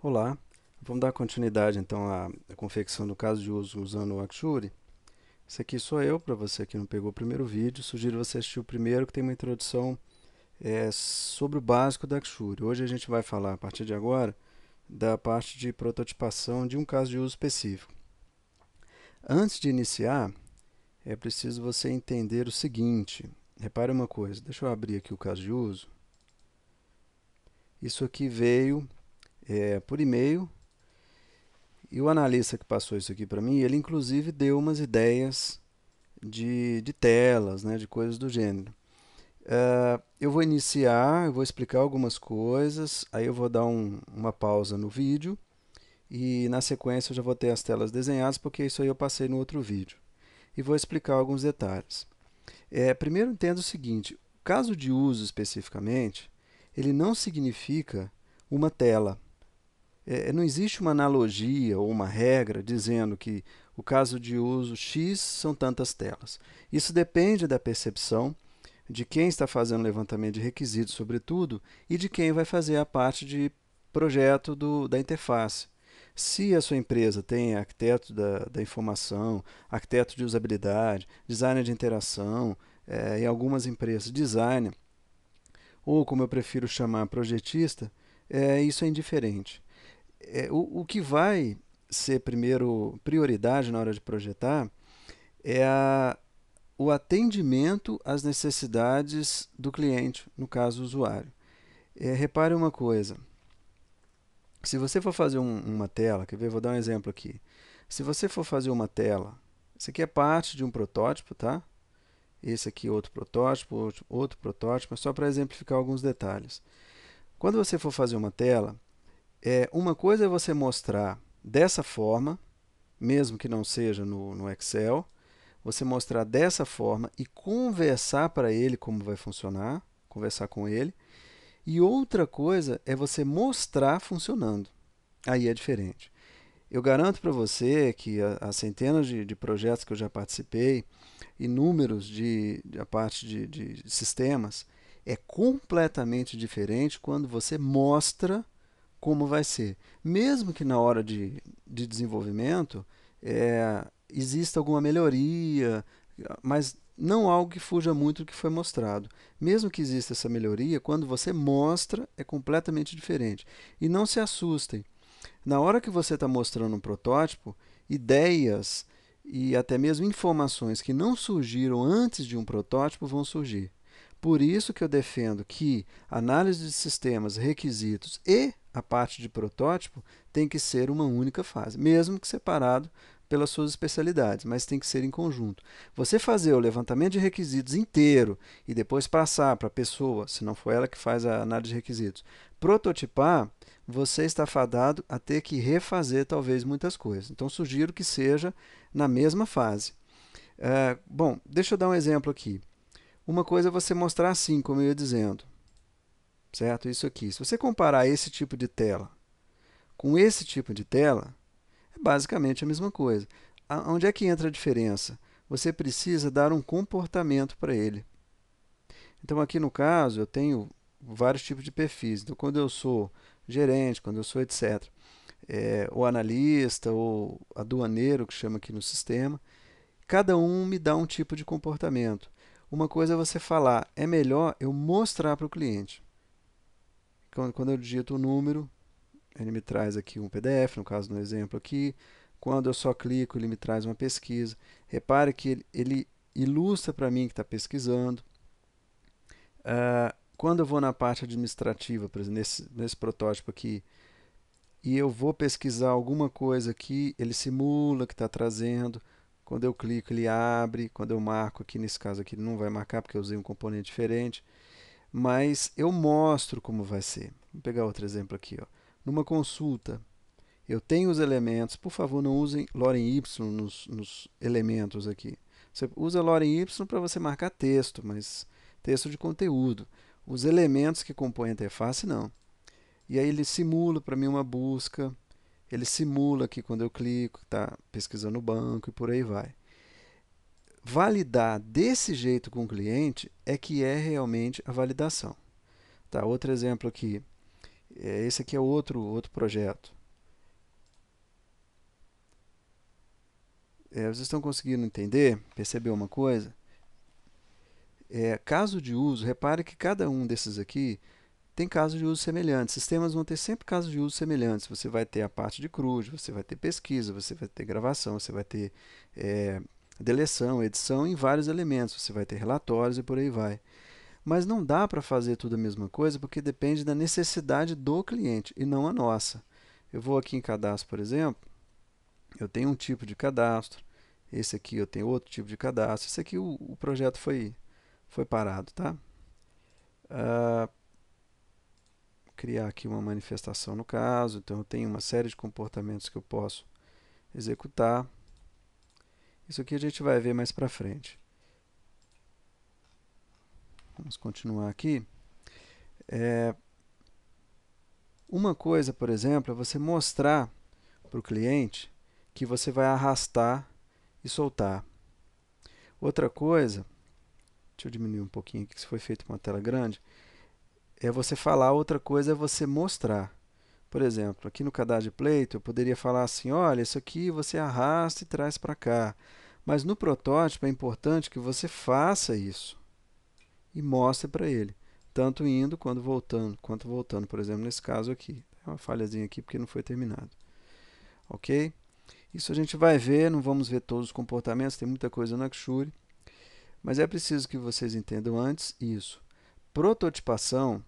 Olá, vamos dar continuidade então à confecção do caso de uso usando o Axure. Esse aqui sou eu, para você que não pegou o primeiro vídeo, sugiro você assistir o primeiro que tem uma introdução sobre o básico da Axure. Hoje a gente vai falar, a partir de agora, da parte de prototipação de um caso de uso específico. Antes de iniciar, é preciso você entender o seguinte. Repare uma coisa, deixa eu abrir aqui o caso de uso. Isso aqui veio por e-mail. E o analista que passou isso aqui para mim, ele inclusive deu umas ideias de telas, né, de coisas do gênero. Eu vou iniciar, eu vou explicar algumas coisas, aí eu vou dar uma pausa no vídeo e na sequência eu já vou ter as telas desenhadas, porque isso aí eu passei no outro vídeo. E vou explicar alguns detalhes. Primeiro entenda o seguinte, o caso de uso especificamente, ele não significa uma tela. Não existe uma analogia ou uma regra dizendo que o caso de uso X são tantas telas. Isso depende da percepção de quem está fazendo o levantamento de requisitos, sobretudo, e de quem vai fazer a parte de projeto da interface. Se a sua empresa tem arquiteto da informação, arquiteto de usabilidade, designer de interação, em algumas empresas, designer, ou como eu prefiro chamar, projetista, isso é indiferente. O que vai ser primeiro prioridade na hora de projetar é o atendimento às necessidades do cliente, no caso o usuário. Repare uma coisa, se você for fazer uma tela, quer ver, vou dar um exemplo aqui. Se você for fazer uma tela, isso aqui é parte de um protótipo, tá? Esse aqui é outro protótipo, é só para exemplificar alguns detalhes. Quando você for fazer uma tela, uma coisa é você mostrar dessa forma, mesmo que não seja no Excel, você mostrar dessa forma e conversar para ele como vai funcionar, conversar com ele. E outra coisa é você mostrar funcionando. Aí é diferente. Eu garanto para você que as centenas de projetos que eu já participei, inúmeros a parte de sistemas, é completamente diferente quando você mostra como vai ser. Mesmo que na hora de desenvolvimento exista alguma melhoria, mas não algo que fuja muito do que foi mostrado. Mesmo que exista essa melhoria, quando você mostra, é completamente diferente. E não se assustem. Na hora que você está mostrando um protótipo, ideias e até mesmo informações que não surgiram antes de um protótipo vão surgir. Por isso que eu defendo que análise de sistemas, requisitos e a parte de protótipo tem que ser uma única fase, mesmo que separado pelas suas especialidades, mas tem que ser em conjunto. Você fazer o levantamento de requisitos inteiro e depois passar para a pessoa, se não for ela que faz a análise de requisitos, prototipar, você está fadado a ter que refazer talvez muitas coisas. Então sugiro que seja na mesma fase. Bom, deixa eu dar um exemplo aqui. Uma coisa é você mostrar assim, como eu ia dizendo, certo? Isso aqui. Se você comparar esse tipo de tela com esse tipo de tela, é basicamente a mesma coisa. Onde é que entra a diferença? Você precisa dar um comportamento para ele. Então, aqui no caso, eu tenho vários tipos de perfis. Então, quando eu sou gerente, quando eu sou etc., o analista ou aduaneiro, que chama aqui no sistema, cada um me dá um tipo de comportamento. Uma coisa é você falar, é melhor eu mostrar para o cliente. Quando eu digito o número, ele me traz aqui um PDF, no caso no exemplo aqui. Quando eu só clico, ele me traz uma pesquisa. Repare que ele ilustra para mim que está pesquisando. Quando eu vou na parte administrativa, por exemplo, nesse protótipo aqui, e eu vou pesquisar alguma coisa aqui, ele simula que está trazendo. Quando eu clico, ele abre. Quando eu marco aqui, nesse caso aqui, ele não vai marcar porque eu usei um componente diferente. Mas eu mostro como vai ser. Vou pegar outro exemplo aqui. Ó. Numa consulta, eu tenho os elementos. Por favor, não usem lorem Y nos elementos aqui. Você usa lorem Y para você marcar texto, mas texto de conteúdo. Os elementos que compõem a interface, não. E aí ele simula para mim uma busca, ele simula aqui quando eu clico, está pesquisando o banco e por aí vai. Validar desse jeito com o cliente é que é realmente a validação. Tá, outro exemplo aqui. Esse aqui é outro projeto. Vocês estão conseguindo entender? Perceber uma coisa? Caso de uso, repare que cada um desses aqui tem casos de uso semelhantes. Sistemas vão ter sempre casos de uso semelhantes. Você vai ter a parte de CRUD, você vai ter pesquisa, você vai ter gravação, você vai ter é, deleção, edição em vários elementos. Você vai ter relatórios e por aí vai. Mas não dá para fazer tudo a mesma coisa porque depende da necessidade do cliente e não a nossa. Eu vou aqui em cadastro, por exemplo, eu tenho um tipo de cadastro, esse aqui eu tenho outro tipo de cadastro, esse aqui o projeto foi parado, tá? Ah, criar aqui uma manifestação no caso, então eu tenho uma série de comportamentos que eu posso executar. Isso aqui a gente vai ver mais para frente. Vamos continuar aqui. Uma coisa, por exemplo, é você mostrar para o cliente que você vai arrastar e soltar. Outra coisa, deixa eu diminuir um pouquinho aqui, que isso foi feito com uma tela grande, é você falar, outra coisa é você mostrar. Por exemplo, aqui no cadastro de pleito, eu poderia falar assim, olha, isso aqui você arrasta e traz para cá. Mas no protótipo é importante que você faça isso e mostre para ele, tanto indo quanto voltando, por exemplo, nesse caso aqui. É uma falhazinha aqui porque não foi terminado. Ok? Isso a gente vai ver, não vamos ver todos os comportamentos, tem muita coisa no Axure, mas é preciso que vocês entendam antes isso. Prototipação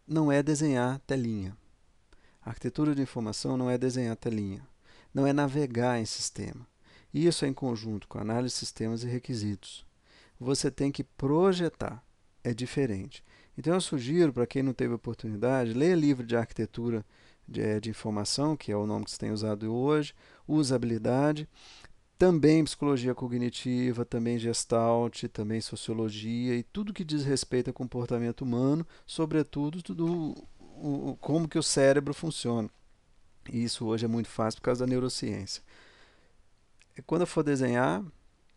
não é desenhar telinha. A arquitetura de informação não é desenhar telinha, não é navegar em sistema. Isso é em conjunto com análise de sistemas e requisitos. Você tem que projetar, é diferente. Então eu sugiro para quem não teve oportunidade, leia livro de arquitetura de informação, que é o nome que você tem usado hoje, usabilidade, também psicologia cognitiva, também gestalt, também sociologia e tudo que diz respeito ao comportamento humano, sobretudo como que o cérebro funciona. E isso hoje é muito fácil por causa da neurociência. E quando eu for desenhar,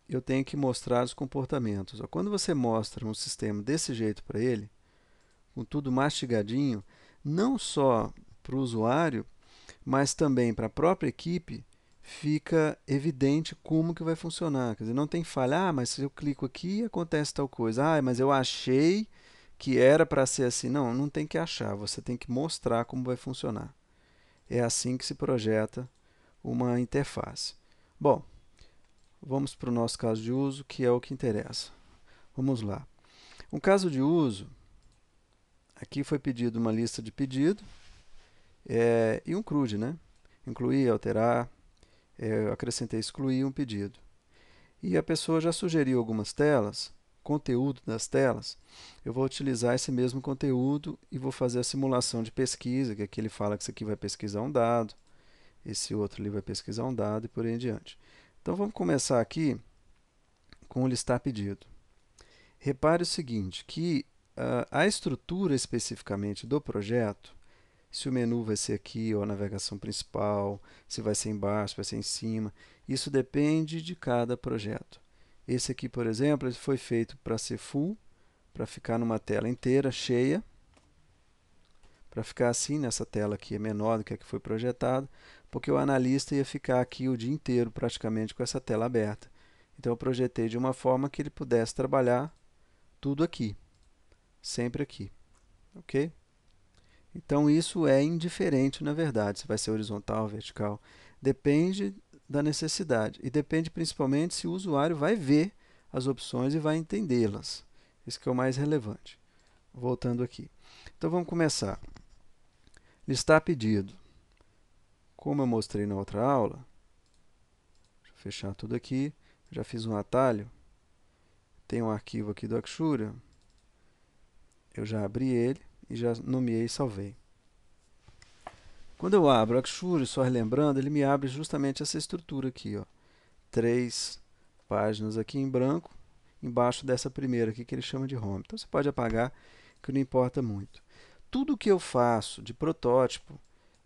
eu tenho que mostrar os comportamentos. Quando você mostra um sistema desse jeito para ele, com tudo mastigadinho, não só para o usuário, mas também para a própria equipe, fica evidente como que vai funcionar. Quer dizer, não tem falha, mas se eu clico aqui acontece tal coisa. Mas eu achei que era para ser assim. Não, não tem que achar, você tem que mostrar como vai funcionar. É assim que se projeta uma interface. Bom, vamos para o nosso caso de uso, que é o que interessa. Vamos lá. Um caso de uso, aqui foi pedido uma lista de pedido e um CRUD, né? Incluir, alterar, eu acrescentei excluir um pedido. E a pessoa já sugeriu algumas telas, conteúdo das telas. Eu vou utilizar esse mesmo conteúdo e vou fazer a simulação de pesquisa, que aqui ele fala que isso aqui vai pesquisar um dado, esse outro ali vai pesquisar um dado e por aí em diante. Então vamos começar aqui com o listar pedido. Repare o seguinte, que a estrutura especificamente do projeto, se o menu vai ser aqui ou a navegação principal, se vai ser embaixo, vai ser em cima, isso depende de cada projeto. Esse aqui, por exemplo, ele foi feito para ser full, para ficar numa tela inteira, cheia, para ficar assim, nessa tela aqui é menor do que a que foi projetada, porque o analista ia ficar aqui o dia inteiro praticamente com essa tela aberta. Então eu projetei de uma forma que ele pudesse trabalhar tudo aqui, sempre aqui, ok? Então isso é indiferente na verdade, se vai ser horizontal ou vertical. Depende da necessidade e depende principalmente se o usuário vai ver as opções e vai entendê-las. Isso que é o mais relevante. Voltando aqui. Então vamos começar. Listar pedido. Como eu mostrei na outra aula, deixa eu fechar tudo aqui, já fiz um atalho, tem um arquivo aqui do Axure, eu já abri ele e já nomeei e salvei. Quando eu abro o Axure, só relembrando, ele me abre justamente essa estrutura aqui, ó. 3 páginas aqui em branco, embaixo dessa primeira aqui que ele chama de home. Então você pode apagar, que não importa muito. Tudo que eu faço de protótipo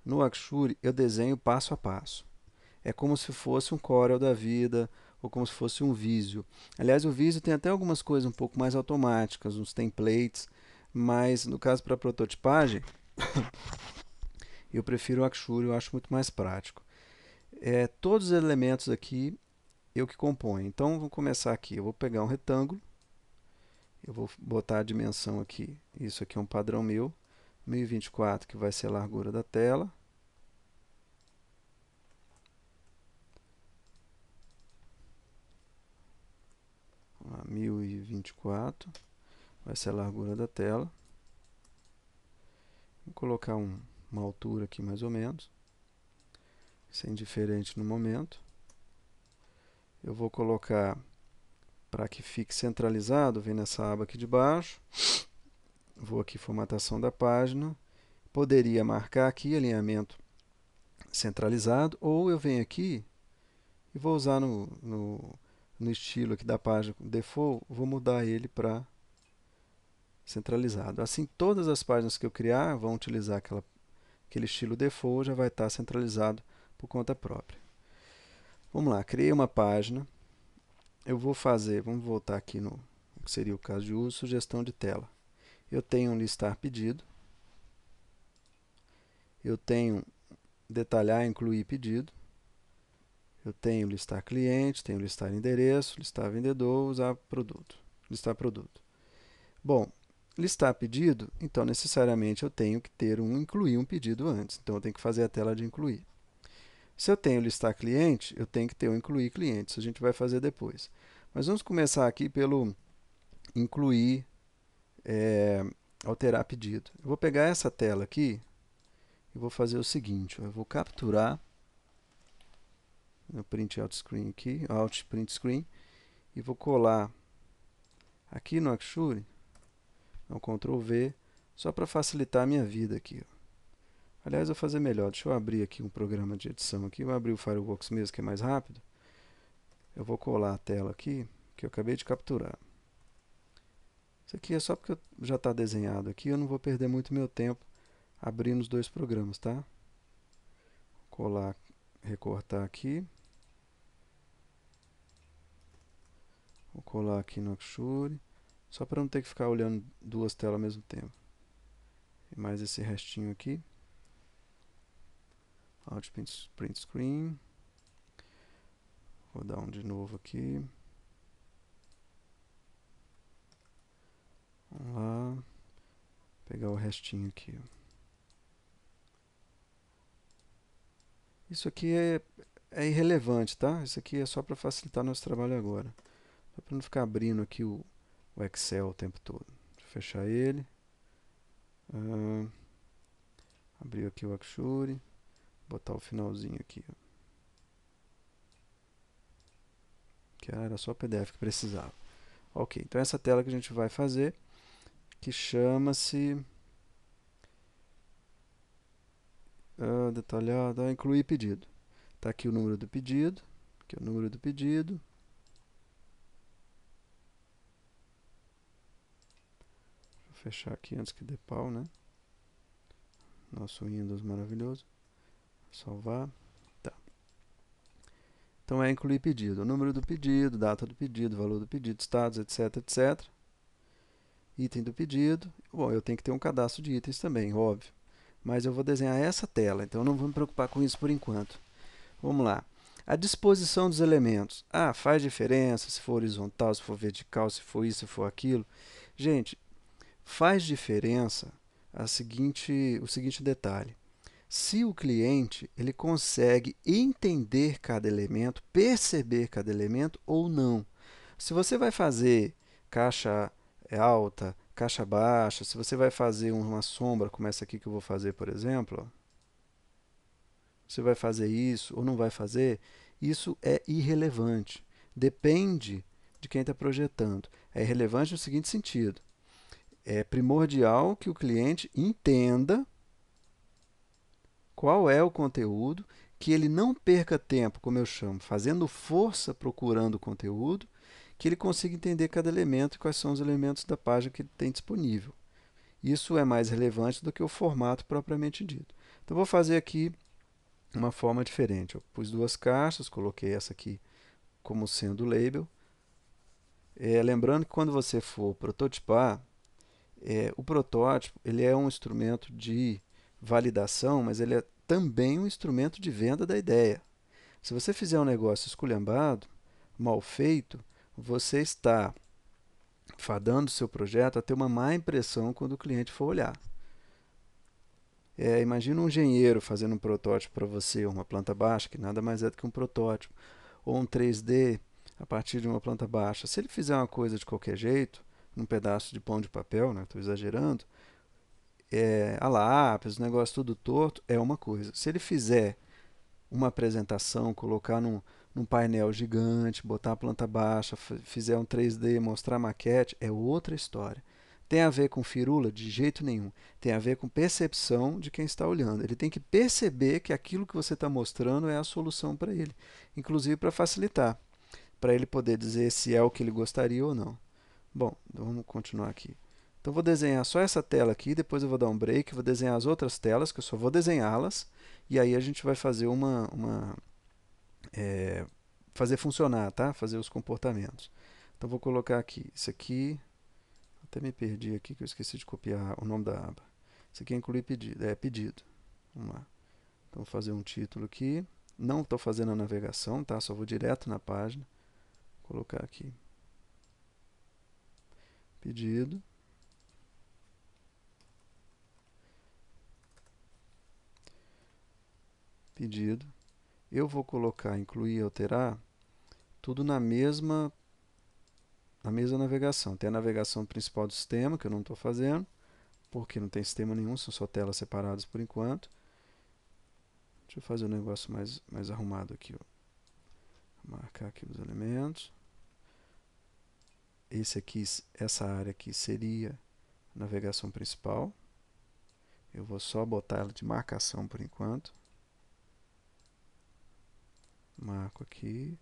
no Axure, eu desenho passo a passo. É como se fosse um Corel da vida, ou como se fosse um Visio. Aliás, o Visio tem até algumas coisas um pouco mais automáticas, uns templates, mas no caso para prototipagem, eu prefiro o Axure, eu acho muito mais prático. Todos os elementos aqui eu que componho. Então, vamos começar aqui. Eu vou pegar um retângulo, eu vou botar a dimensão aqui. Isso aqui é um padrão meu, 1024, que vai ser a largura da tela. Vamos lá, 1024 vai ser a largura da tela. Vou colocar uma altura aqui mais ou menos. Isso é indiferente no momento. Eu vou colocar, para que fique centralizado, vem nessa aba aqui de baixo. Vou aqui, formatação da página. Poderia marcar aqui alinhamento centralizado, ou eu venho aqui e vou usar no estilo aqui da página default, vou mudar ele para centralizado. Assim, todas as páginas que eu criar vão utilizar aquele estilo default, já vai estar centralizado por conta própria. Vamos lá, criei uma página. Eu vou fazer, vamos voltar aqui no que seria o caso de uso, sugestão de tela. Eu tenho um listar pedido. Eu tenho detalhar, incluir pedido. Eu tenho listar cliente, tenho listar endereço, listar vendedor, usar produto, listar produto. Bom, listar pedido, então necessariamente eu tenho que ter incluir um pedido antes. Então eu tenho que fazer a tela de incluir. Se eu tenho listar cliente, eu tenho que ter incluir cliente. Isso a gente vai fazer depois. Mas vamos começar aqui pelo incluir, alterar pedido. Eu vou pegar essa tela aqui e vou fazer o seguinte, eu vou capturar no print out screen aqui, alt print screen, e vou colar aqui no Axure, então Ctrl V, só para facilitar a minha vida aqui. Aliás, eu vou fazer melhor, deixa eu abrir aqui um programa de edição aqui, vou abrir o Fireworks mesmo, que é mais rápido. Eu vou colar a tela aqui, que eu acabei de capturar. Isso aqui é só porque já está desenhado aqui, eu não vou perder muito meu tempo abrindo os dois programas, tá? Colar, recortar aqui. Vou colar aqui no Axure, só para não ter que ficar olhando duas telas ao mesmo tempo. E mais esse restinho aqui. Alt print screen. Vou dar um de novo aqui. Vamos lá. Pegar o restinho aqui. Isso aqui é irrelevante, tá? Isso aqui é só para facilitar nosso trabalho agora. Só para não ficar abrindo aqui o Excel o tempo todo. Deixa eu fechar ele. Abrir aqui o Axure. Botar o finalzinho aqui. Que era só o PDF que precisava. Ok, então essa tela que a gente vai fazer, que chama-se detalhado, incluir pedido. Está aqui o número do pedido, aqui é o número do pedido. Vou fechar aqui antes que dê pau, né? Nosso Windows maravilhoso. Salvar. Tá. Então é incluir pedido. O número do pedido, data do pedido, valor do pedido, status, etc, etc. Item do pedido. Bom, eu tenho que ter um cadastro de itens também, óbvio. Mas eu vou desenhar essa tela, então não vou me preocupar com isso por enquanto. Vamos lá. A disposição dos elementos. Ah, faz diferença se for horizontal, se for vertical, se for isso, se for aquilo. Gente, faz diferença o seguinte detalhe. Se o cliente ele consegue entender cada elemento, perceber cada elemento ou não. Se você vai fazer caixa alta, caixa baixa, se você vai fazer uma sombra, como essa aqui que eu vou fazer, por exemplo, ó, você vai fazer isso ou não vai fazer, isso é irrelevante. Depende de quem está projetando. É irrelevante no seguinte sentido. É primordial que o cliente entenda qual é o conteúdo, que ele não perca tempo, como eu chamo, fazendo força procurando o conteúdo, que ele consiga entender cada elemento e quais são os elementos da página que ele tem disponível. Isso é mais relevante do que o formato propriamente dito. Então, vou fazer aqui uma forma diferente. Eu pus duas caixas, coloquei essa aqui como sendo o label. Lembrando que quando você for prototipar, O protótipo ele é um instrumento de validação, mas ele é também um instrumento de venda da ideia. Se você fizer um negócio esculhambado, mal feito, você está fadando o seu projeto a ter uma má impressão quando o cliente for olhar. Imagina um engenheiro fazendo um protótipo para você, uma planta baixa, que nada mais é do que um protótipo, ou um 3D a partir de uma planta baixa. Se ele fizer uma coisa de qualquer jeito, num pedaço de pão de papel, né, estou exagerando, a lápis, o negócio tudo torto, é uma coisa. Se ele fizer uma apresentação, colocar num painel gigante, botar a planta baixa, fizer um 3D, mostrar a maquete, é outra história. Tem a ver com firula? De jeito nenhum. Tem a ver com percepção de quem está olhando. Ele tem que perceber que aquilo que você está mostrando é a solução para ele, inclusive para facilitar, para ele poder dizer se é o que ele gostaria ou não. Bom, então vamos continuar aqui. Então vou desenhar só essa tela aqui, depois eu vou dar um break, vou desenhar as outras telas, que eu só vou desenhá-las, e aí a gente vai fazer fazer funcionar, tá? Fazer os comportamentos. Então vou colocar aqui, isso aqui, até me perdi aqui que eu esqueci de copiar o nome da aba. Isso aqui é incluir pedido, pedido. Vamos lá. Então vou fazer um título aqui. Não estou fazendo a navegação, tá? Só vou direto na página. Vou colocar aqui. Pedido. Pedido. Eu vou colocar incluir e alterar tudo na mesma navegação. Tem a navegação principal do sistema, que eu não estou fazendo, porque não tem sistema nenhum, são só telas separadas por enquanto. Deixa eu fazer um negócio mais arrumado aqui. Ó. Marcar aqui os elementos. Essa área aqui seria a navegação principal. Eu vou só botar ela de marcação por enquanto. Marco aqui.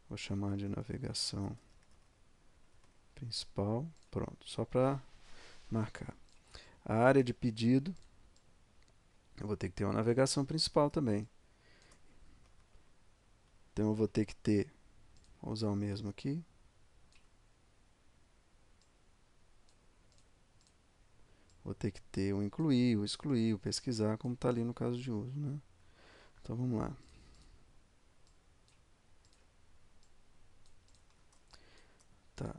Vou chamar de navegação principal. Pronto, só para marcar. A área de pedido, eu vou ter que ter uma navegação principal também. Então eu vou ter que ter, vou usar o mesmo aqui. Vou ter que ter o incluir, o excluir, o pesquisar, como está ali no caso de uso. Né? Então vamos lá. Tá.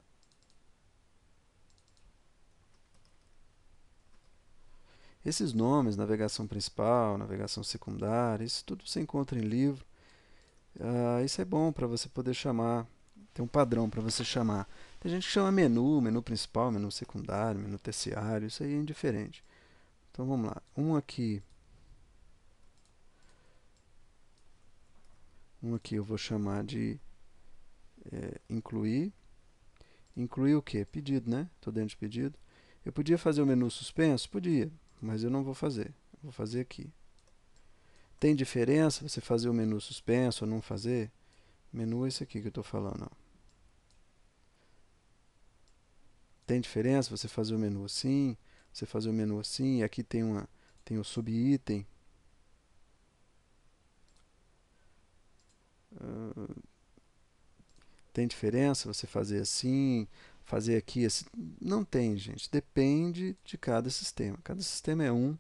Esses nomes, navegação principal, navegação secundária, isso tudo você encontra em livro. Isso é bom para você poder chamar, tem um padrão para você chamar. Tem gente que chama menu, menu principal, menu secundário, menu terciário, isso aí é indiferente. Então vamos lá. Um aqui eu vou chamar de incluir. Incluir o quê? Pedido, né? Estou dentro de pedido. Eu podia fazer o menu suspenso? Podia, mas eu não vou fazer. Eu vou fazer aqui. Tem diferença você fazer o menu suspenso ou não fazer? Menu é esse aqui que eu estou falando. Ó. Tem diferença você fazer o menu assim, você fazer o menu assim, e aqui tem o subitem. Tem diferença você fazer assim, fazer aqui assim? Não tem, gente. Depende de cada sistema. Cada sistema é um.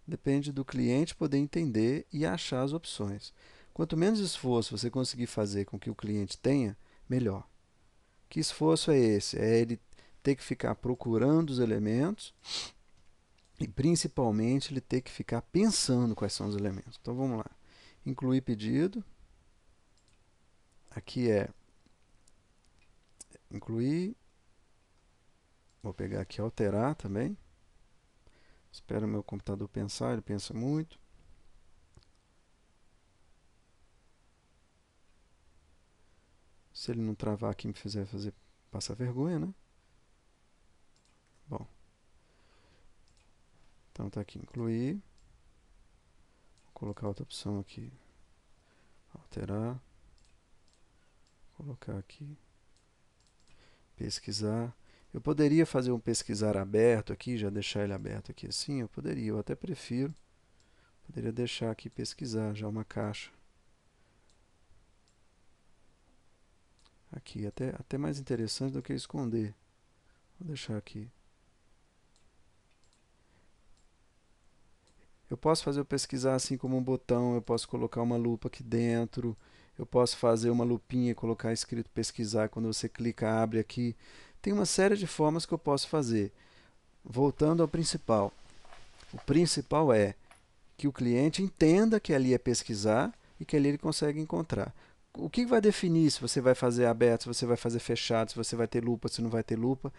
Depende do cliente poder entender e achar as opções. Quanto menos esforço você conseguir fazer com que o cliente tenha, melhor. Que esforço é esse? É ele ter que ficar procurando os elementos e principalmente ele ter que ficar pensando quais são os elementos. Então vamos lá. Incluir pedido. Aqui é incluir. Vou pegar aqui alterar também. Espero o meu computador pensar, ele pensa muito. Se ele não travar aqui e me fizer passar vergonha, né? Bom, então está aqui incluir. Vou colocar outra opção aqui. Alterar. Colocar aqui. Pesquisar. Eu poderia fazer um pesquisar aberto aqui, já deixar ele aberto aqui assim, eu poderia, eu até prefiro. Poderia deixar aqui pesquisar, já uma caixa. Aqui, até mais interessante do que esconder. Vou deixar aqui. Eu posso fazer o pesquisar assim como um botão, eu posso colocar uma lupa aqui dentro, eu posso fazer uma lupinha e colocar escrito pesquisar, quando você clica abre aqui. Tem uma série de formas que eu posso fazer. Voltando ao principal. O principal é que o cliente entenda que ali é pesquisar e que ali ele consegue encontrar. O que vai definir se você vai fazer aberto, se você vai fazer fechado, se você vai ter lupa, se não vai ter lupa,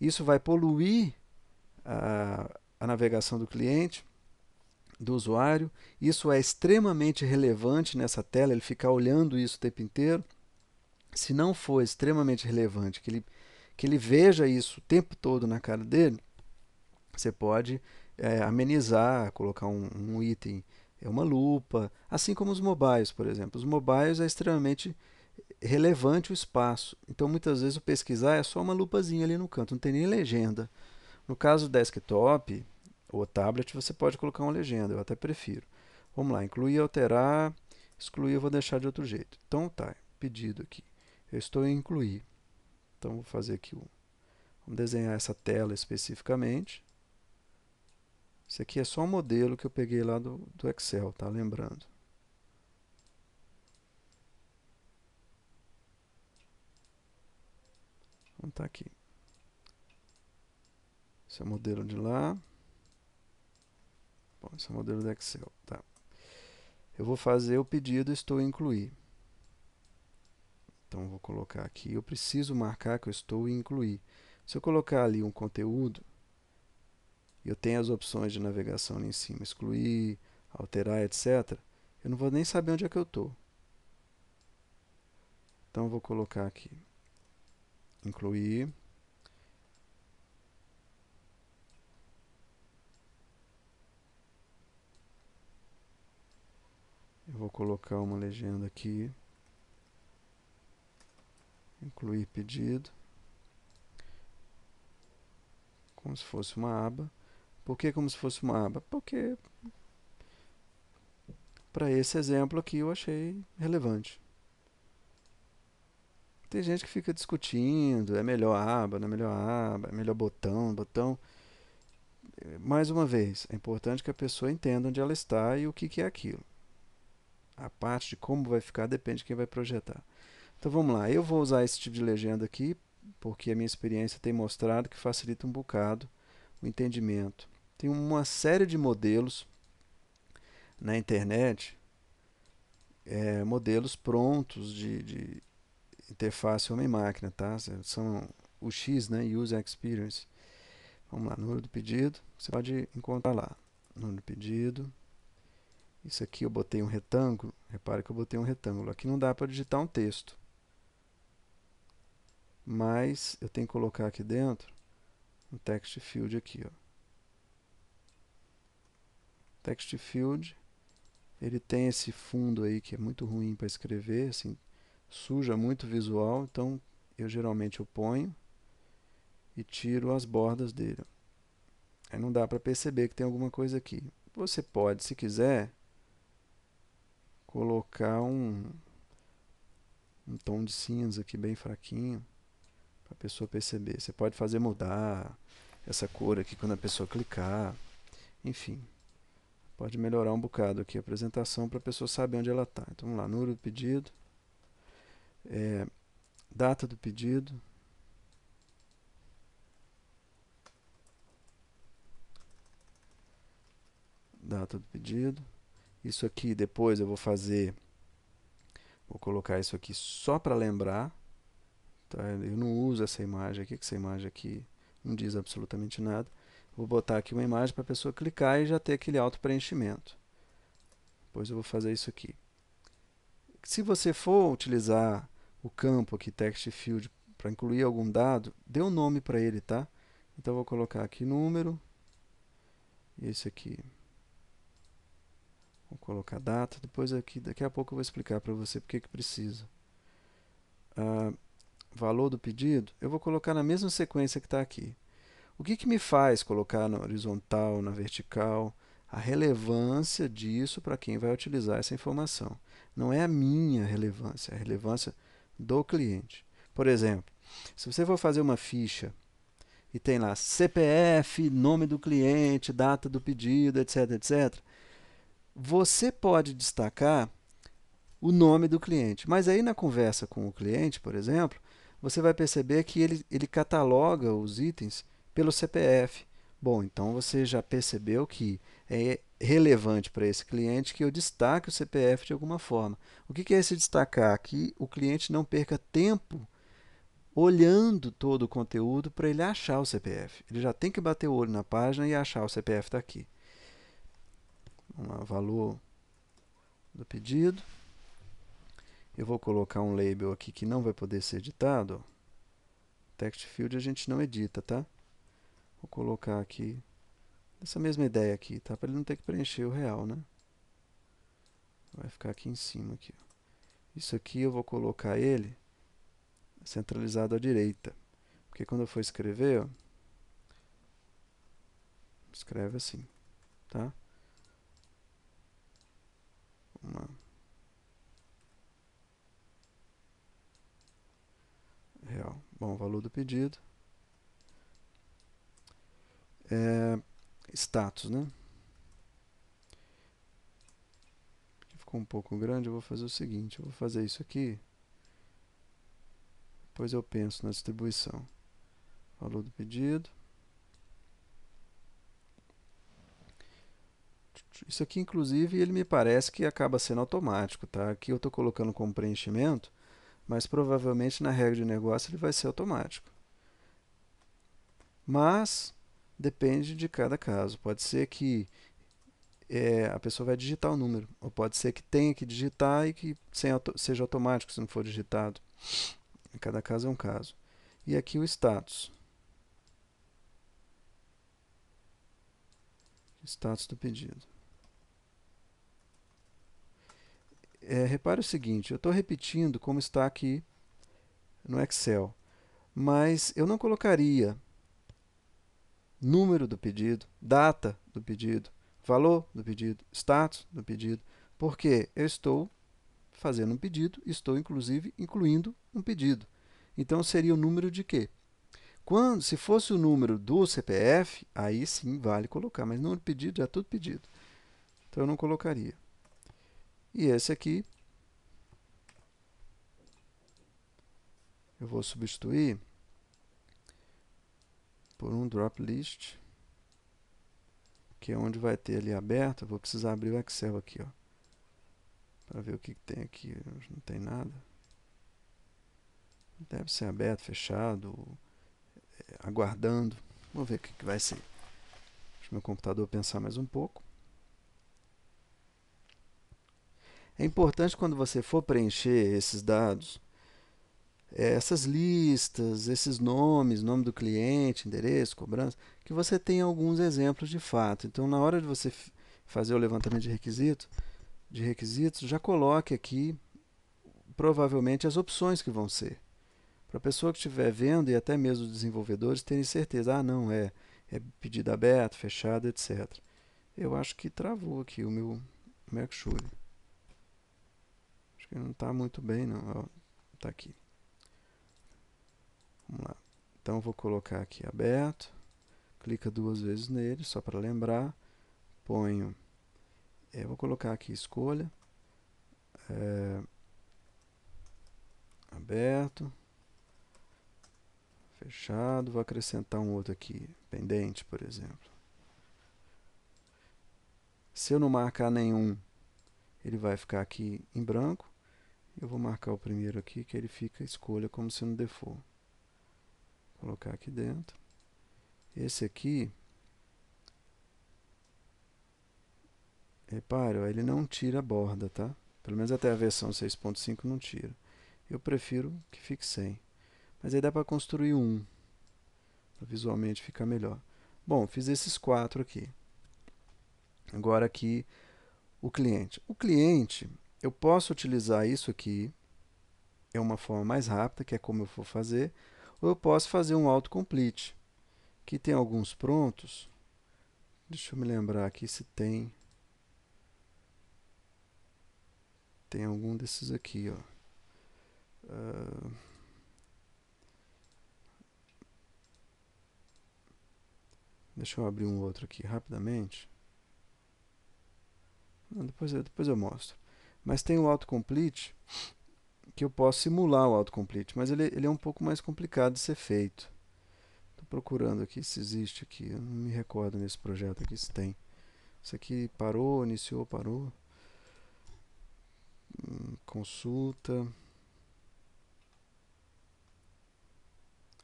isso vai poluir a navegação do cliente, do usuário. Isso é extremamente relevante nessa tela, ele ficar olhando isso o tempo inteiro. Se não for extremamente relevante, que ele veja isso o tempo todo na cara dele, você pode amenizar, colocar um item, uma lupa, assim como os mobiles, por exemplo. Os mobiles é extremamente relevante o espaço. Então, muitas vezes, o pesquisar é só uma lupazinha ali no canto, não tem nem legenda. No caso do desktop ou tablet, você pode colocar uma legenda, eu até prefiro. Vamos lá, incluir, alterar, excluir eu vou deixar de outro jeito. Então, tá, pedido aqui. Eu estou em incluir. Então, vou fazer aqui, vamos desenhar essa tela especificamente. Isso aqui é só um modelo que eu peguei lá do Excel, tá? Lembrando. Então tá aqui. Esse é o modelo de lá. Bom, esse é o modelo do Excel, tá? Eu vou fazer o pedido estou em incluir. Então, vou colocar aqui. Eu preciso marcar que eu estou em incluir. Se eu colocar ali um conteúdo, eu tenho as opções de navegação ali em cima, excluir, alterar, etc. Eu não vou nem saber onde é que eu estou. Então, eu vou colocar aqui, incluir. Eu vou colocar uma legenda aqui, incluir pedido, como se fosse uma aba. Por que como se fosse uma aba? Porque para esse exemplo aqui eu achei relevante. Tem gente que fica discutindo, é melhor aba, não é melhor aba, é melhor botão, botão. Mais uma vez, é importante que a pessoa entenda onde ela está e o que é aquilo. A parte de como vai ficar depende de quem vai projetar. Então vamos lá, eu vou usar esse tipo de legenda aqui, porque a minha experiência tem mostrado que facilita um bocado o entendimento. Tem uma série de modelos na internet, modelos prontos de interface homem-máquina, tá? São o X, né? User Experience. Vamos lá, número do pedido, você pode encontrar lá. Número do pedido. Isso aqui eu botei um retângulo, repare que eu botei um retângulo. Aqui não dá para digitar um texto, mas eu tenho que colocar aqui dentro um text field aqui, ó. Text field, ele tem esse fundo aí que é muito ruim para escrever, assim, suja muito o visual, então eu geralmente eu ponho e tiro as bordas dele. Aí não dá para perceber que tem alguma coisa aqui. Você pode, se quiser, colocar um tom de cinza aqui bem fraquinho para a pessoa perceber. Você pode fazer mudar essa cor aqui quando a pessoa clicar. Enfim, pode melhorar um bocado aqui a apresentação para a pessoa saber onde ela está. Então vamos lá, número do pedido, data do pedido, data do pedido. Isso aqui depois eu vou colocar isso aqui só para lembrar. Tá? Eu não uso essa imagem aqui, que essa imagem aqui não diz absolutamente nada. Vou botar aqui uma imagem para a pessoa clicar e já ter aquele auto-preenchimento. Depois eu vou fazer isso aqui. Se você for utilizar o campo aqui, text field, para incluir algum dado, dê um nome para ele, tá? Então eu vou colocar aqui número, e esse aqui. Vou colocar data, depois aqui, daqui a pouco eu vou explicar para você porque que precisa. Valor do pedido, eu vou colocar na mesma sequência que está aqui. O que me faz colocar na horizontal, na vertical? A relevância disso para quem vai utilizar essa informação. Não é a minha relevância, é a relevância do cliente. Por exemplo, se você for fazer uma ficha e tem lá CPF, nome do cliente, data do pedido, etc, etc, você pode destacar o nome do cliente. Mas aí na conversa com o cliente, por exemplo, você vai perceber que ele cataloga os itens pelo CPF. Bom, então você já percebeu que é relevante para esse cliente que eu destaque o CPF de alguma forma. O que é esse destacar? Que o cliente não perca tempo olhando todo o conteúdo para ele achar o CPF. Ele já tem que bater o olho na página e achar o CPF está aqui. Vamos lá, valor do pedido. Eu vou colocar um label aqui que não vai poder ser editado. Text field a gente não edita, tá? Vou colocar aqui essa mesma ideia aqui, tá? Para ele não ter que preencher o real, né? Vai ficar aqui em cima aqui. Isso aqui eu vou colocar ele centralizado à direita, porque quando eu for escrever, ó, escreve assim, tá? Vamos lá. Real. Bom, valor do pedido. Status, né? Aqui ficou um pouco grande, eu vou fazer o seguinte, eu vou fazer isso aqui, depois eu penso na distribuição. Valor do pedido. Isso aqui, inclusive, ele me parece que acaba sendo automático, tá? Aqui eu estou colocando como preenchimento, mas provavelmente na regra de negócio ele vai ser automático. Mas depende de cada caso. Pode ser que a pessoa vai digitar o número, ou pode ser que tenha que digitar e que seja automático se não for digitado. Em cada caso é um caso. E aqui o status. Status do pedido. Repare o seguinte, eu estou repetindo como está aqui no Excel, mas eu não colocaria número do pedido, data do pedido, valor do pedido, status do pedido, porque eu estou fazendo um pedido, estou inclusive incluindo um pedido. Então seria o número de quê? Se fosse o número do CPF, aí sim vale colocar, mas número de pedido já é tudo pedido. Então eu não colocaria. E esse aqui eu vou substituir por um drop list, que é onde vai ter ali aberto. Eu vou precisar abrir o Excel aqui, ó, para ver o que tem aqui. Não tem nada. Deve ser aberto, fechado, aguardando. Vamos ver o que vai ser. Deixa meu computador pensar mais um pouco. É importante quando você for preencher esses dados, essas listas, esses nomes, nome do cliente, endereço, cobrança, que você tenha alguns exemplos de fato. Então, na hora de você fazer o levantamento de requisitos, já coloque aqui provavelmente as opções que vão ser. Para a pessoa que estiver vendo e até mesmo os desenvolvedores terem certeza, não, é pedido aberto, fechado, etc. Eu acho que travou aqui o meu Mercure. Acho que não está muito bem, não. Está aqui. Vamos lá. Então, eu vou colocar aqui aberto. Clica duas vezes nele, só para lembrar. Ponho. Vou colocar aqui escolha. Aberto. Fechado. Vou acrescentar um outro aqui. Pendente, por exemplo. Se eu não marcar nenhum, ele vai ficar aqui em branco. Eu vou marcar o primeiro aqui, que ele fica escolha como se no default. Vou colocar aqui dentro. Esse aqui, repare, ó, ele não tira a borda, tá? Pelo menos até a versão 6.5 não tira. Eu prefiro que fique sem. Mas aí dá para construir um, para visualmente ficar melhor. Bom, fiz esses quatro aqui. Agora aqui o cliente. O cliente, eu posso utilizar isso aqui, é uma forma mais rápida, que é como eu for fazer, ou eu posso fazer um autocomplete, que tem alguns prontos. Deixa eu me lembrar aqui se tem algum desses aqui, ó. Deixa eu abrir um outro aqui rapidamente. Depois eu mostro. Mas tem o autocomplete, que eu posso simular o autocomplete, mas ele é um pouco mais complicado de ser feito. Estou procurando aqui se existe aqui. Eu não me recordo nesse projeto aqui se tem. Isso aqui parou, iniciou, parou. Consulta.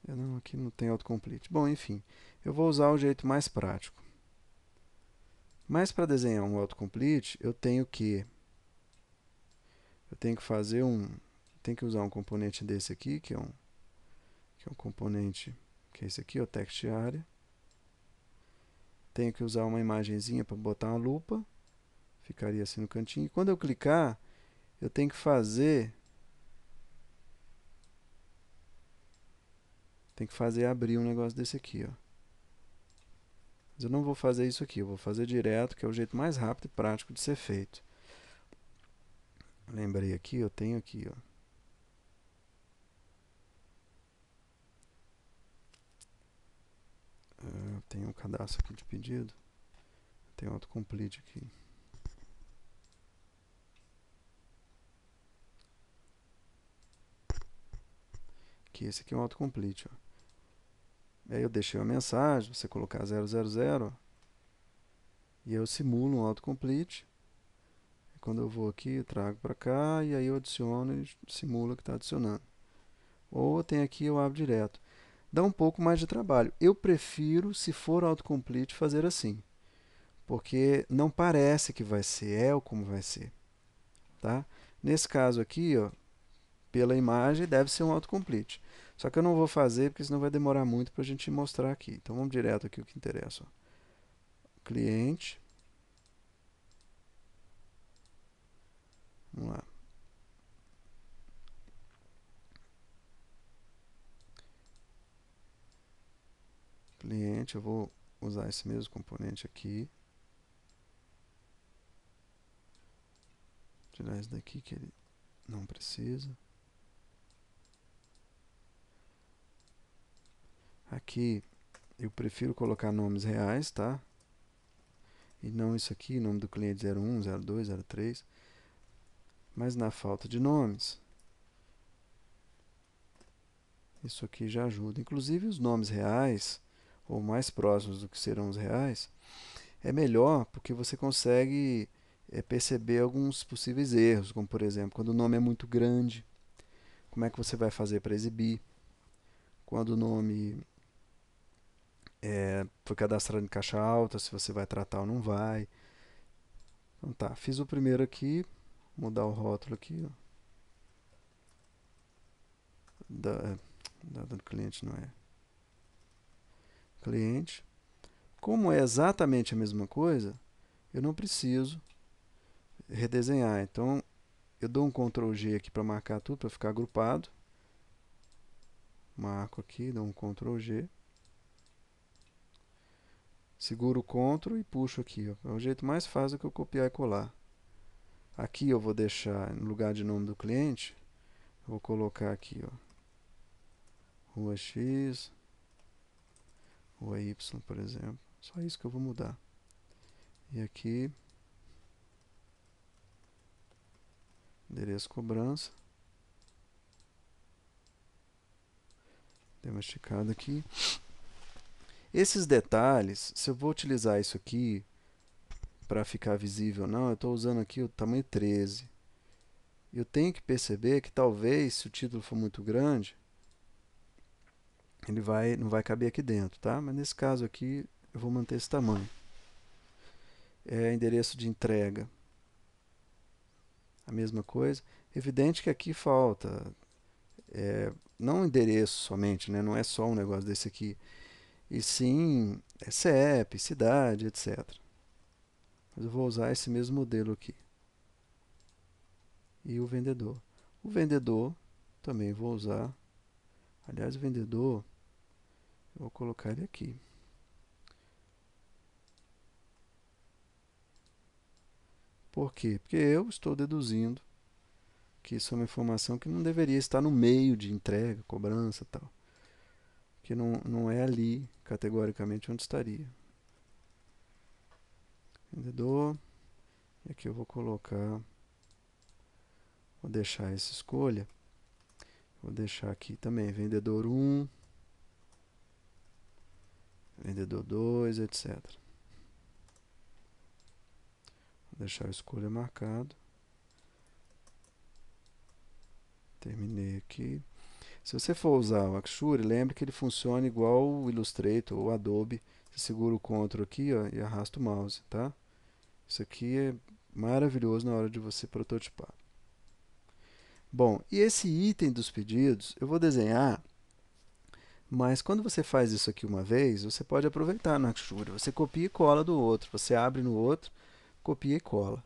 Não, aqui não tem autocomplete. Bom, enfim, eu vou usar o jeito mais prático. Mas para desenhar um autocomplete, eu tenho que fazer tenho que usar um componente desse aqui, que é um componente que é esse aqui, o text area. Tenho que usar uma imagenzinha para botar uma lupa, ficaria assim no cantinho. E quando eu clicar, eu tenho que abrir um negócio desse aqui, ó. Mas eu não vou fazer isso aqui, eu vou fazer direto, que é o jeito mais rápido e prático de ser feito. Lembrei aqui, eu tenho aqui, ó. Tem um cadastro aqui de pedido. Tem um autocomplete aqui. Esse aqui é um autocomplete, ó. Aí eu deixei uma mensagem, você colocar 000, ó, e eu simulo um autocomplete. E quando eu vou aqui, eu trago para cá e aí eu adiciono e simula que está adicionando. Ou tem aqui, eu abro direto. Dá um pouco mais de trabalho. Eu prefiro, se for autocomplete, fazer assim, porque não parece que vai ser, é como vai ser, tá? Nesse caso aqui, ó, pela imagem, deve ser um autocomplete. Só que eu não vou fazer, porque senão vai demorar muito para a gente mostrar aqui. Então vamos direto aqui o que interessa, ó. Cliente. Vamos lá. Cliente, eu vou usar esse mesmo componente aqui. Tirar esse daqui que ele não precisa. Aqui eu prefiro colocar nomes reais, tá? E não isso aqui, nome do cliente 01, 02, 03. Mas na falta de nomes, isso aqui já ajuda. Inclusive os nomes reais, ou mais próximos do que serão os reais, é melhor porque você consegue perceber alguns possíveis erros, como por exemplo, quando o nome é muito grande, como é que você vai fazer para exibir? Quando o nome foi cadastrado em caixa alta, se você vai tratar ou não vai. Então tá, fiz o primeiro aqui, mudar o rótulo aqui, ó. Data do cliente não é. Cliente. Como é exatamente a mesma coisa, eu não preciso redesenhar. Então eu dou um Ctrl G aqui para marcar tudo, para ficar agrupado. Marco aqui, dou um Ctrl G. Seguro o Ctrl e puxo aqui, ó. É o jeito mais fácil que eu copiar e colar. Aqui eu vou deixar, no lugar de nome do cliente, eu vou colocar aqui, ó, rua X, rua Y, por exemplo. Só isso que eu vou mudar. E aqui, endereço cobrança. Dei uma esticada aqui. Esses detalhes, se eu vou utilizar isso aqui para ficar visível ou não, eu estou usando aqui o tamanho 13. Eu tenho que perceber que talvez, se o título for muito grande, não vai caber aqui dentro, tá? Mas nesse caso aqui, eu vou manter esse tamanho. Endereço de entrega, a mesma coisa. Evidente que aqui falta, não o endereço somente, né? Não é só um negócio desse aqui, e sim CEP, cidade, etc. Mas eu vou usar esse mesmo modelo aqui. E o vendedor. O vendedor também vou usar. Aliás, o vendedor, eu vou colocar ele aqui. Por quê? Porque eu estou deduzindo que isso é uma informação que não deveria estar no meio de entrega, cobrança e tal. Que não é ali, categoricamente, onde estaria. vendedor, e aqui eu vou colocar, vou deixar essa escolha, vou deixar aqui também vendedor 1, vendedor 2, etc. Vou deixar a escolha marcado. Terminei aqui. Se você for usar o Axure, lembre que ele funciona igual o Illustrator ou o Adobe. Você segura o Ctrl aqui, ó, e arrasta o mouse, tá? Isso aqui é maravilhoso na hora de você prototipar. Bom, e esse item dos pedidos, eu vou desenhar, mas quando você faz isso aqui uma vez, você pode aproveitar no Axure. Você copia e cola do outro. Você abre no outro, copia e cola.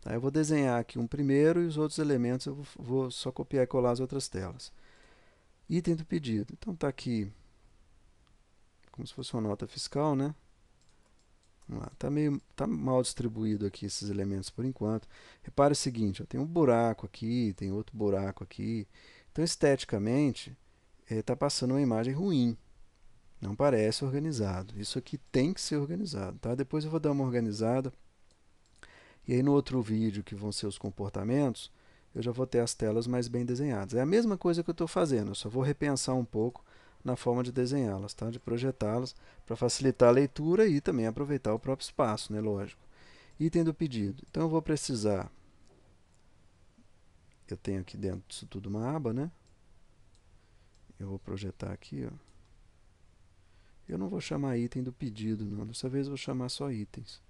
Tá? Eu vou desenhar aqui um primeiro e os outros elementos eu vou só copiar e colar as outras telas. Item do pedido. Então está aqui como se fosse uma nota fiscal, né? Vamos lá. Tá mal distribuído aqui esses elementos por enquanto. Repare o seguinte, ó, tem um buraco aqui, tem outro buraco aqui. Então, esteticamente, está passando uma imagem ruim. Não parece organizado. Isso aqui tem que ser organizado, tá? Depois eu vou dar uma organizada. E aí no outro vídeo, que vão ser os comportamentos, eu já vou ter as telas mais bem desenhadas. É a mesma coisa que eu estou fazendo, eu só vou repensar um pouco na forma de desenhá-las, tá? De projetá-las para facilitar a leitura e também aproveitar o próprio espaço, né? Lógico. Item do pedido. Então eu vou precisar, eu tenho aqui dentro disso tudo uma aba, né? Eu vou projetar aqui, ó. Eu não vou chamar item do pedido, não. Dessa vez eu vou chamar só itens.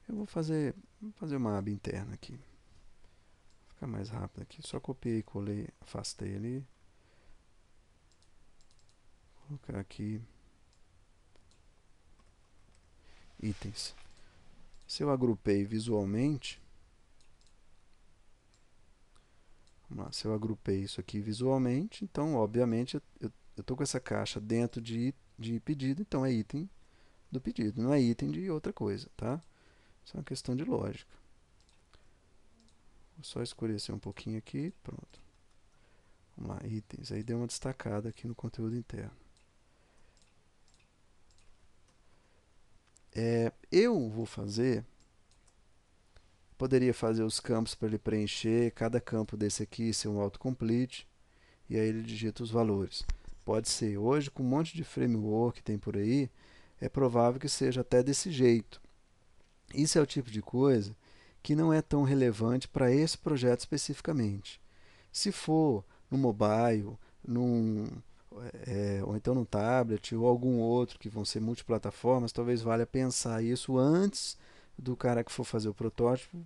Eu vou fazer uma aba interna aqui. Vou ficar mais rápido aqui. Só copiei, colei, afastei ali. Vou colocar aqui itens. Se eu agrupei visualmente, vamos lá, se eu agrupei isso aqui visualmente, então, obviamente, eu estou com essa caixa dentro de pedido, então é item do pedido, não é item de outra coisa, tá? Isso é uma questão de lógica. Vou só escurecer um pouquinho aqui, pronto. Vamos lá, itens. Aí deu uma destacada aqui no conteúdo interno. Eu vou fazer, poderia fazer os campos para ele preencher, cada campo desse aqui ser um autocomplete, e aí ele digita os valores. Pode ser. Hoje, com um monte de framework que tem por aí, é provável que seja até desse jeito. Isso é o tipo de coisa que não é tão relevante para esse projeto especificamente. Se for no mobile, ou então no tablet, ou algum outro que vão ser multiplataformas, talvez valha pensar isso antes do cara que for fazer o protótipo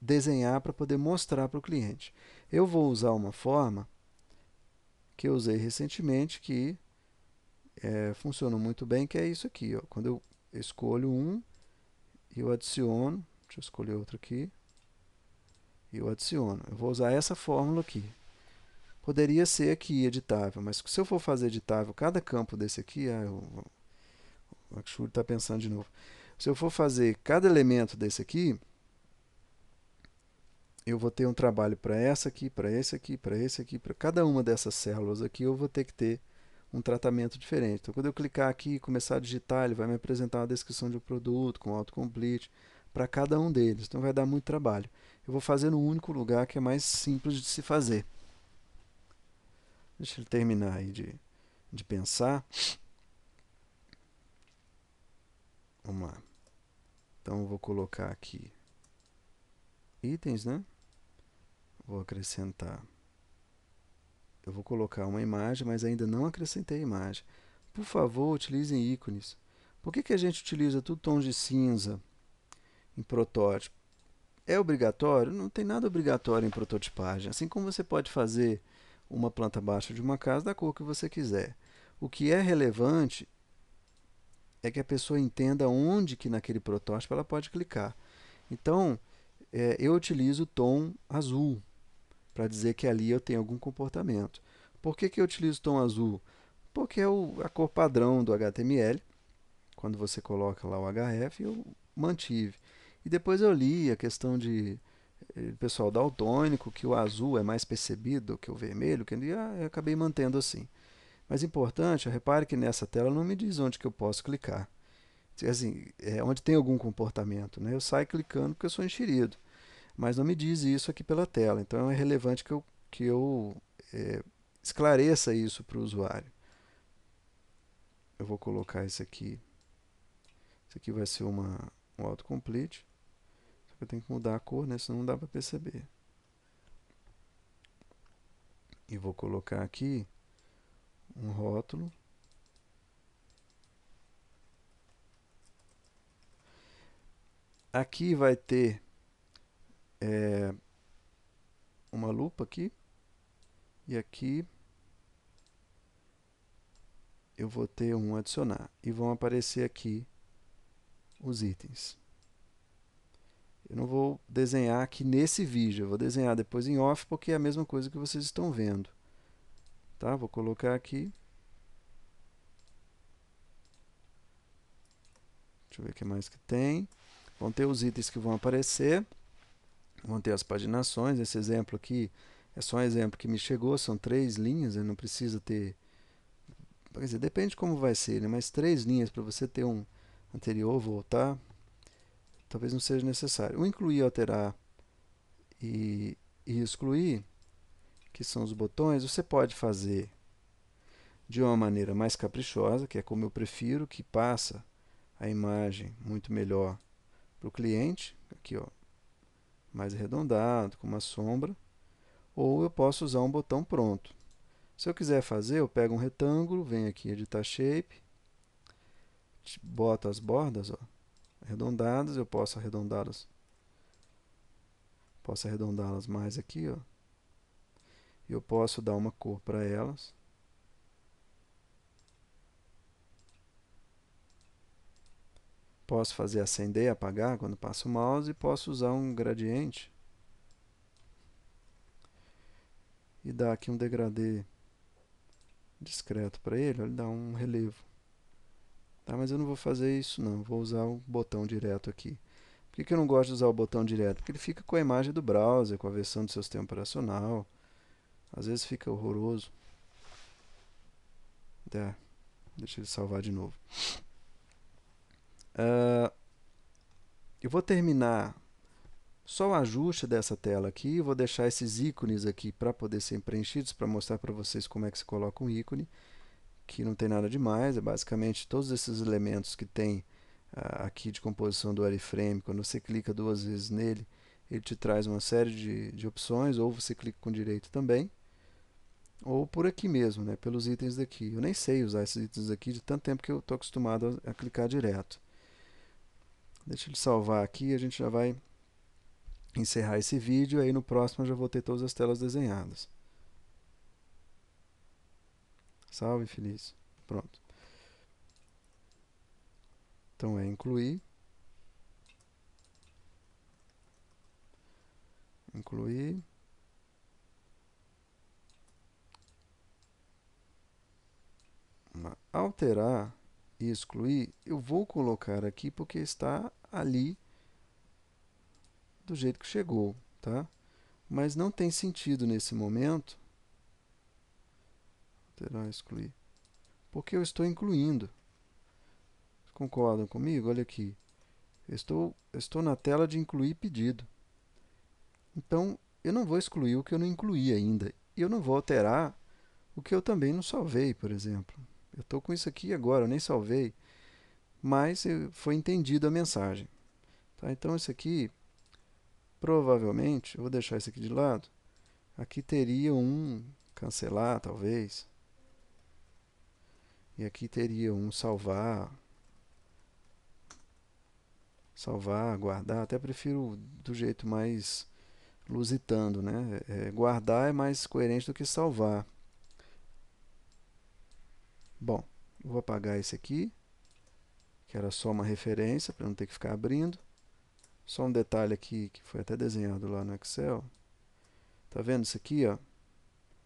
desenhar para poder mostrar para o cliente. Eu vou usar uma forma que eu usei recentemente que funciona muito bem, que é isso aqui. Ó. Quando eu escolho um, eu adiciono, deixa eu escolher outro aqui, e eu adiciono. Eu vou usar essa fórmula aqui. Poderia ser aqui editável, mas se eu for fazer editável cada campo desse aqui, o Axure está pensando de novo. Se eu for fazer cada elemento desse aqui, eu vou ter um trabalho para essa aqui, para esse aqui, para esse aqui, para cada uma dessas células aqui, eu vou ter que ter um tratamento diferente. Então, quando eu clicar aqui e começar a digitar, ele vai me apresentar uma descrição de um produto com autocomplete para cada um deles. Então, vai dar muito trabalho. Eu vou fazer no único lugar que é mais simples de se fazer. Deixa ele terminar aí de pensar. Vamos lá. Então, eu vou colocar aqui itens, né? Vou acrescentar. Eu vou colocar uma imagem, mas ainda não acrescentei a imagem. Por favor, utilizem ícones. Por que a gente utiliza tudo tons de cinza em protótipo? É obrigatório? Não tem nada obrigatório em prototipagem. Assim como você pode fazer uma planta baixa de uma casa da cor que você quiser. O que é relevante é que a pessoa entenda onde que naquele protótipo ela pode clicar. Então, eu utilizo o tom azul para dizer que ali eu tenho algum comportamento. Por que eu utilizo o tom azul? Porque é a cor padrão do HTML. Quando você coloca lá o HF, eu mantive. E depois eu li a questão pessoal daltônico, que o azul é mais percebido do que o vermelho, que eu acabei mantendo assim. Mas importante, repare que nessa tela não me diz onde que eu posso clicar. Assim, onde tem algum comportamento, né? Eu saio clicando porque eu sou enxerido, mas não me diz isso aqui pela tela. Então é relevante que eu é, esclareça isso para o usuário. Eu vou colocar isso aqui. Isso aqui vai ser um autocomplete. Só que eu tenho que mudar a cor, né? Senão não dá para perceber. E vou colocar aqui um rótulo. Aqui vai ter uma lupa aqui. E aqui eu vou ter um adicionar. E vão aparecer aqui os itens. Eu não vou desenhar aqui nesse vídeo, eu vou desenhar depois em off, porque é a mesma coisa que vocês estão vendo. Tá? Vou colocar aqui. Deixa eu ver o que mais que tem. Vão ter os itens que vão aparecer. Vão ter as paginações. Esse exemplo aqui é só um exemplo que me chegou. São 3 linhas, não precisa ter... Quer dizer, depende de como vai ser, né? Mas 3 linhas para você ter um anterior, voltar, talvez não seja necessário. O incluir, alterar e excluir, que são os botões, você pode fazer de uma maneira mais caprichosa, que é como eu prefiro, que passa a imagem muito melhor para o cliente, aqui ó, mais arredondado, com uma sombra, ou eu posso usar um botão pronto. Se eu quiser fazer, eu pego um retângulo, venho aqui em editar shape, boto as bordas ó, arredondadas, eu posso arredondá-las mais aqui, ó. Eu posso dar uma cor para elas. Posso fazer acender e apagar quando passo o mouse e posso usar um gradiente e dar aqui um degradê discreto para ele, ele dá um relevo. Tá, mas eu não vou fazer isso não, vou usar o botão direto aqui. Por que eu não gosto de usar o botão direto? Porque ele fica com a imagem do browser, com a versão do seu sistema operacional. Às vezes fica horroroso. Deixa ele salvar de novo. Eu vou terminar só o ajuste dessa tela aqui. Vou deixar esses ícones aqui para poder ser preenchidos, para mostrar para vocês como é que se coloca um ícone. Que não tem nada demais, é basicamente todos esses elementos que tem aqui de composição do wireframe. Quando você clica 2 vezes nele, ele te traz uma série de opções, ou você clica com direito também, ou por aqui mesmo, né, pelos itens daqui. Eu nem sei usar esses itens aqui de tanto tempo que eu estou acostumado a clicar direto. Deixa ele salvar aqui, a gente já vai encerrar esse vídeo, aí no próximo eu já vou ter todas as telas desenhadas. Salve, feliz. Pronto. Então é incluir, incluir, alterar e excluir, eu vou colocar aqui porque está ali do jeito que chegou, tá? Mas não tem sentido nesse momento alterar e excluir, porque eu estou incluindo. Concordam comigo? Olha aqui. Eu estou na tela de incluir pedido. Então, eu não vou excluir o que eu não incluí ainda. E eu não vou alterar o que eu também não salvei, por exemplo. Eu estou com isso aqui agora, eu nem salvei, mas foi entendida a mensagem. Tá? Então, isso aqui, provavelmente, eu vou deixar isso aqui de lado. Aqui teria um cancelar, talvez. E aqui teria um salvar. Salvar, guardar. Até prefiro do jeito mais lusitano, né? Guardar é mais coerente do que salvar. Bom, eu vou apagar esse aqui, que era só uma referência, para não ter que ficar abrindo. Só um detalhe aqui, que foi até desenhado lá no Excel. Tá vendo isso aqui, ó?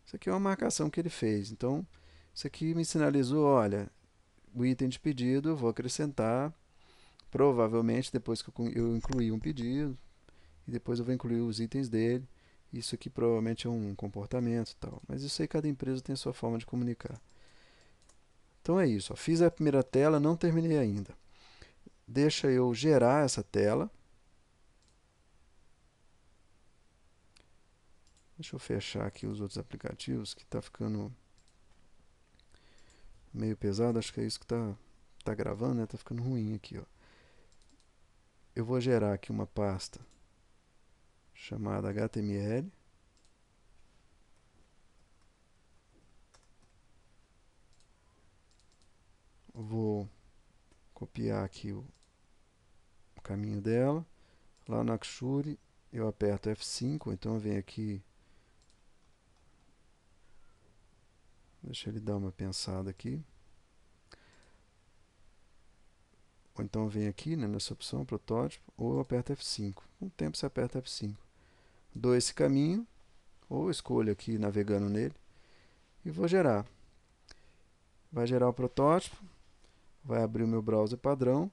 Isso aqui é uma marcação que ele fez. Então, isso aqui me sinalizou, olha, o item de pedido eu vou acrescentar, provavelmente depois que eu incluir um pedido e depois eu vou incluir os itens dele. Isso aqui provavelmente é um comportamento e tal, mas isso aí cada empresa tem a sua forma de comunicar. Então é isso, ó. Fiz a primeira tela, não terminei ainda. Deixa eu gerar essa tela. Deixa eu fechar aqui os outros aplicativos, que está ficando meio pesado. Acho que é isso que tá gravando, né? Tá ficando ruim aqui, ó. Eu vou gerar aqui uma pasta chamada HTML. Vou copiar aqui o caminho dela. Lá no Axure eu aperto F5, então eu venho aqui. Deixa ele dar uma pensada aqui. Ou então eu venho aqui, né, nessa opção, protótipo, ou eu aperto F5. Com o tempo você aperta F5. Dou esse caminho, ou escolho aqui navegando nele, e vou gerar. Vai gerar o protótipo, vai abrir o meu browser padrão,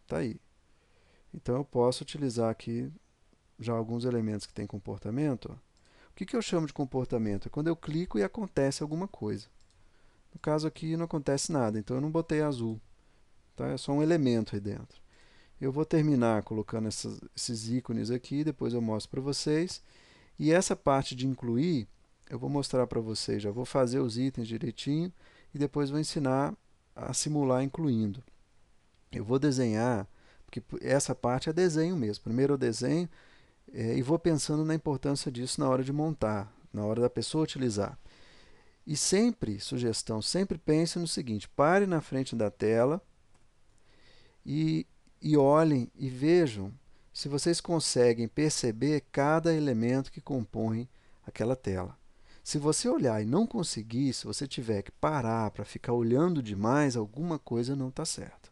tá aí. Então eu posso utilizar aqui já alguns elementos que tem comportamento. Ó. O que eu chamo de comportamento? É quando eu clico e acontece alguma coisa. No caso aqui não acontece nada, então eu não botei azul. Tá? É só um elemento aí dentro. Eu vou terminar colocando esses ícones aqui, depois eu mostro para vocês. E essa parte de incluir, eu vou mostrar para vocês. Já vou fazer os itens direitinho e depois vou ensinar a simular incluindo. Eu vou desenhar, porque essa parte é desenho mesmo. Primeiro eu desenho e vou pensando na importância disso na hora de montar, na hora da pessoa utilizar. E sempre, sugestão, sempre pense no seguinte: pare na frente da tela e olhem e vejam se vocês conseguem perceber cada elemento que compõe aquela tela. Se você olhar e não conseguir, se você tiver que parar para ficar olhando demais, alguma coisa não está certa.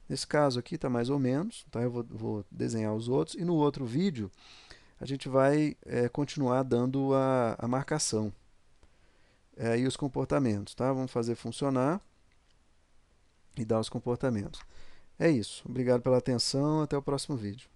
Nesse caso aqui está mais ou menos, tá? Eu vou desenhar os outros e no outro vídeo a gente vai continuar dando a marcação e os comportamentos. Tá? Vamos fazer funcionar e dar os comportamentos. É isso. Obrigado pela atenção. Até o próximo vídeo.